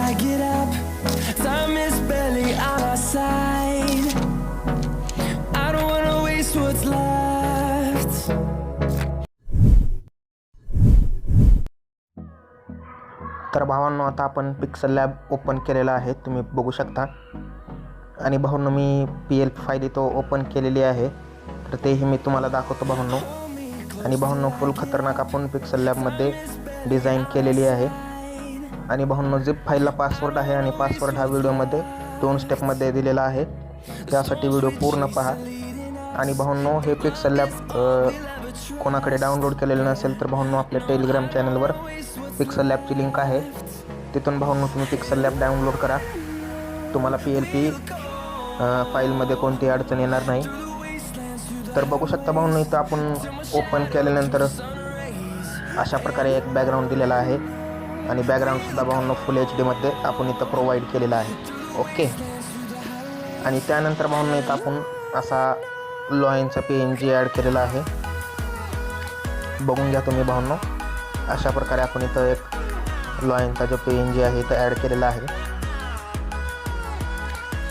I get up, time is barely on our side. I don't wanna waste what's left. तर भावांनो, आता आपण pixel lab open केलेला आहे, तुम्ही बघू शकता. आणि भावांनो, मी PL फाईल इथं ओपन केलेली आहे, तर तेही मी तुम्हाला दाखवतो भावांनो. आणि भावांनो, फुल खतरनाक आपण पिक्सल लॅबमध्ये डिझाईन केलेली आहे. आणि भावांनो, झिप फाईलला पासवर्ड आहे आणि पासवर्ड हा व्हिडिओमध्ये 2 स्टेपमध्ये दिलेला आहे, त्यासाठी व्हिडिओ पूर्ण पहा. आणि भावांनो, हे पिक्सल लॅब कोणाकडे डाउनलोड केलेलं नसेल तर भावांनो, आपल्या टेलिग्राम चॅनलवर पिक्सल लॅबची लिंक आहे, तिथून भावांनो तुम्ही पिक्सल लॅब डाउनलोड करा. तुम्हाला PLP फाईलमध्ये कोणती अडचण येणार नाही. तर बघू शकता भावांनो, इथं आपण ओपन केल्यानंतर अशा प्रकारे एक बॅकग्राऊंड दिलेला आहे. आणि बॅकग्राऊंडसुद्धा भावांनो फुल HD मध्ये आपण इथं प्रोव्हाइड केलेला आहे. ओके. आणि त्यानंतर भावांनो, इथं आपण असा लॉयनचा PNG ॲड केलेला आहे, बघून घ्या तुम्ही भावांनो. अशा प्रकारे आपण इथं एक लॉयनचा जो PNG आहे इथं ॲड केलेला आहे.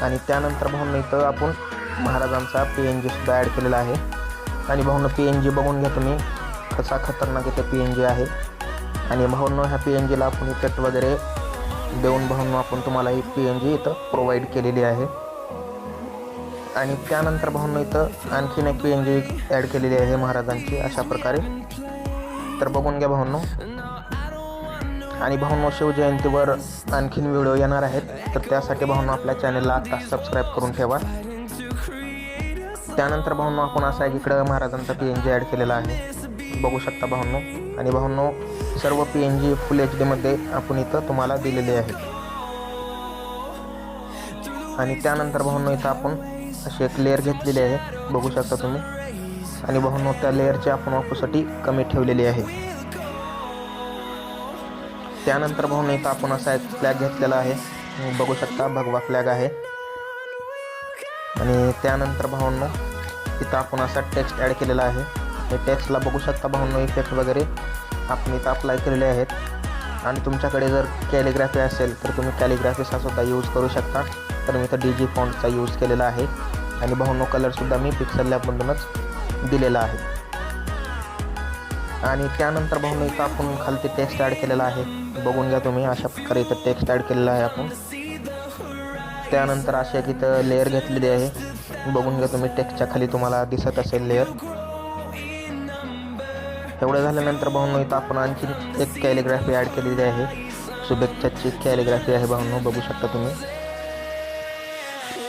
आणि त्यानंतर भावांनो, इथं आपण महाराजांचा PNG सुद्धा ॲड केलेला आहे. आणि भावांनो, PNG बघून घ्या तुम्ही कसा खतरनाक इथं PNG आहे. आणि भावांनो, ह्या PNGला आपण इफेक्ट वगैरे देऊन भावांनो आपण तुम्हाला ही PNG इथं प्रोव्हाइड केलेली आहे. आणि त्यानंतर भावांनो, इथं आणखीन एक PNG ॲड केलेली आहे महाराजांची अशा प्रकारे, तर बघून घ्या भावांनो. आणि भावांनो, शिवजयंतीवर आणखीन व्हिडिओ येणार आहेत, तर त्यासाठी भावांनो आपल्या चॅनलला आता सबस्क्राईब करून ठेवा. त्यानंतर भावांनो, आपण असा इकडं महाराजांचा PNG ॲड केलेला आहे, बघू शकता भावांनो. आणि भावांनो, सर्व PNG फुल HD मध्ये आपण इथं तुम्हाला दिलेले आहे. आणि त्यानंतर भावांनो, इथं आपण अशी एक लेअर घेतलेली आहे, बघू शकता तुम्ही. आणि भावांनो, त्या लेअरची आपण वापरूसाठी कमी ठेवलेली आहे. त्यानंतर भावांनो, इथं आपण असा एक फ्लॅग घेतलेला आहे, बघू शकता भगवा फ्लॅग आहे. आणि त्यानंतर भावांनो, इथं आपण असा टेक्स्ट ॲड केलेला आहे. हे टेक्स्टला बघू शकता भावांनो, इफेक्ट वगैरे आपण इथं अप्लाय केलेले आहेत. आणि तुमच्याकडे जर कॅलिग्राफी असेल तर तुम्ही कॅलिग्राफीचा सुद्धा यूज करू शकता, तर मी इथं DG फॉन्टचा यूज केलेला आहे. आणि भावांनो, कलरसुद्धा मी पिक्सल लॅबमधूनच दिलेला आहे. आणि त्यानंतर भावांनो, इथं आपण खालती टेक्स्ट ॲड केलेला आहे, बघून घ्या तुम्ही. अशा प्रकारे इथं टेक्स्ट ॲड केलेला आहे आपण. त्यानंतर अशी एक इथं लेअर घेतलेली आहे, बघून घ्या तुम्ही. टेक्स्टच्या खाली तुम्हाला दिसत असेल लेअर. एवढं झाल्यानंतर भावांनो, इथं आपण आणखी एक कॅलिग्राफी ॲड केलेली आहे, शुभेच्छाची कॅलिग्राफी आहे भावांनो, बघू शकता तुम्ही.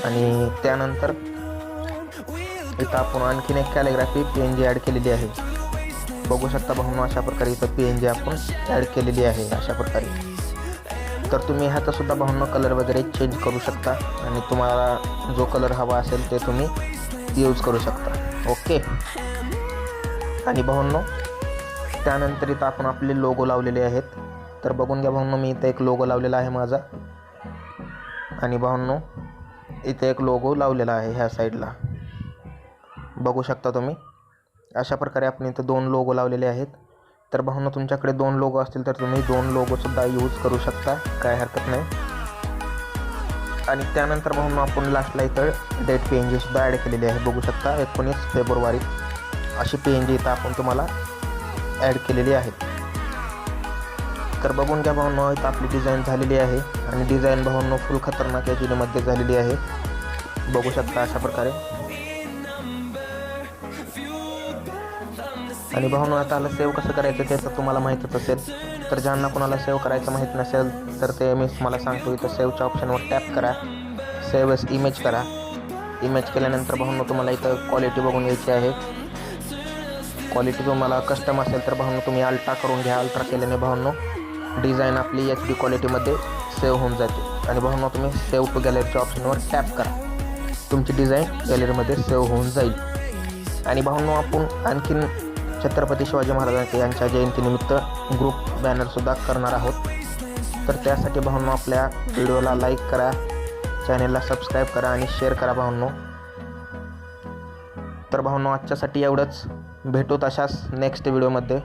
आणि त्यानंतर इथं आपण आणखीन एक कॅलिग्राफी PNG ॲड केलेली आहे, बघू शकता भावांनो. अशा प्रकारे इथं PNG आपण ॲड केलेली आहे अशा प्रकारे. तर तुम्ही ह्याचा सुद्धा भावांनो कलर वगैरे चेंज करू शकता, आणि तुम्हाला जो कलर हवा असेल ते तुम्ही यूज करू शकता. ओके. आणि भावांनो, त्यानंतर इथं आपण आपले लोगो लावलेले आहेत, तर बघून घ्या भावांनो. मी इथं एक लोगो लावलेला आहे माझा. आणि भावांनो, इथे एक लोगो लावलेला आहे ह्या साईडला, बघू शकता तुम्ही. अशा प्रकारे आपण इथं 2 लोगो लावलेले आहेत. तर भावांनो, तुमच्याकडे 2 लोगो असतील तर तुम्ही 2 लोगोसुद्धा यूज करू शकता, काय हरकत नाही. आणि त्यानंतर भावांनो, आपण लास्टला इथं डेट PNG सुद्धा ॲड केलेली आहे, बघू शकता. 19 फेब्रुवारी अशी PNG इथं आपण तुम्हाला ॲड केलेली आहे. तर बघून घ्या भावांनो, इथं आपली डिझाईन झालेली आहे. आणि डिझाईन भावांनो फुल खतरनाक HD मध्ये झालेली आहे, बघू शकता अशा प्रकारे. आणि भावांनो, आता आला सेव्ह कसं करायचं ते तर तुम्हाला माहीतच असेल. तर ज्यांना कोणाला सेव्ह करायचं माहीत नसेल तर ते मी तुम्हाला सांगतो. इथं सेव्हच्या ऑप्शनवर टॅप करा, सेव्ह एज इमेज करा. इमेज केल्यानंतर भावांनो, तुम्हाला इथं क्वालिटी बघून घ्यायची आहे. क्वालिटी तुम्हाला कस्टम असेल तर भावांनो तुम्ही अल्ट्रा करून घ्या. अल्ट्रा केल्याने भावांनो डिझाईन आपली HD क्वालिटीमध्ये सेव्ह होऊन जाते. आणि भावांनो, तुम्ही सेव्ह टू गॅलरीच्या ऑप्शनवर टॅप करा, तुमची डिझाईन गॅलरीमध्ये सेव्ह होऊन जाईल. आणि भावांनो, आपण आणखीन छत्रपती शिवाजी महाराजांच्या यांच्या जयंतीनिमित्त ग्रुप बॅनरसुद्धा करणार आहोत. तर त्यासाठी भावांनो, आपल्या व्हिडिओला लाईक करा, चॅनलला सबस्क्राईब करा आणि शेअर करा भावांनो. तर भावांनो, आजच्यासाठी एवढंच. भेटूत अशाच नेक्स्ट व्हिडिओमध्ये.